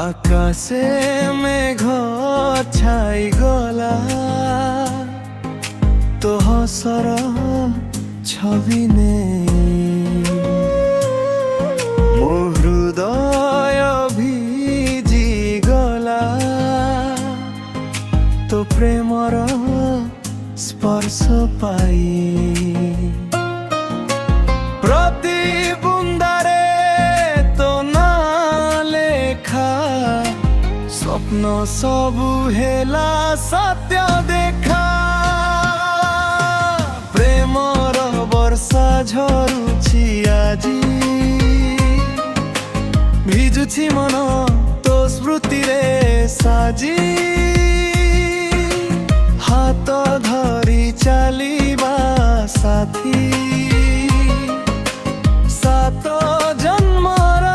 আকাশে মেঘ ছাই গলা তো হসর ছবি নেই ମୋ ହୃଦୟ ଭିଜି ଗଲା ତୋ ପ୍ରେମର ସ୍ପର୍ଶ ପାଇ ପ୍ରତି ବୁନ୍ଦାରେ ତୋ ନାଁ ଲେଖା ସ୍ୱପ୍ନ ସବୁ ହେଲା ସତ୍ୟ ଦେଖା ପ୍ରେମର ବର୍ଷା ଝରୁଛି ଆଜି ଭିଜୁଛି ମନ ତୋ ସ୍ମୃତିରେ ସାଜି ହାତ ଧରି ଚାଲିବା ସାଥୀ ସାତ ଜନ୍ମର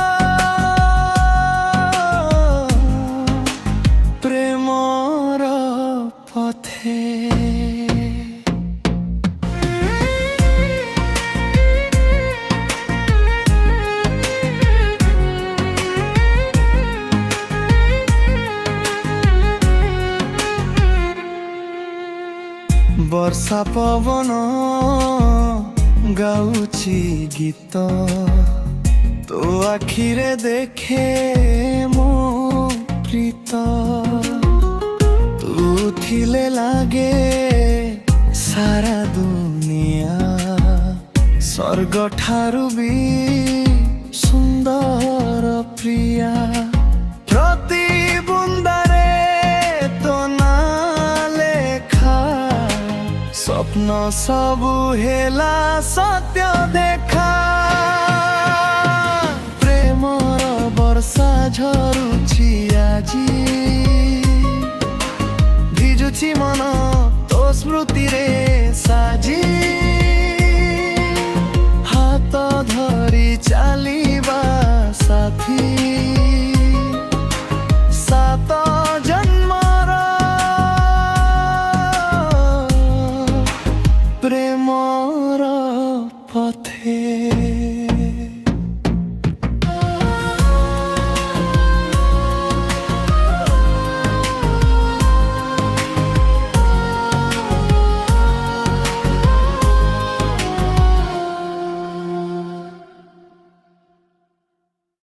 ପ୍ରେମର ପଥେ ବର୍ଷା ପବନ ଗାଉଛି ଗୀତ ତୋ ଆଖିରେ ଦେଖେ ମୋ ପ୍ରୀତ ତୁ ଥିଲେ ଲାଗେ ସାରା ଦୁନିଆ ସ୍ୱର୍ଗ ଠାରୁ ବି ସୁନ୍ଦର ପ୍ରିୟା ପ୍ରତି ବୁନ୍ଦାରେ ତୋ ନାଁ ଲେଖା ସ୍ୱପ୍ନ ସବୁ ହେଲା ସତ୍ୟ ଦେଖା ପ୍ରେମର ବର୍ଷା ଝରୁଛି ଆଜି ଭିଜୁଛି ମନ ତୋ ସ୍ମୃତିରେ ସାଜି ହାତ ଧରି ଚାଲିବା ସାଥୀ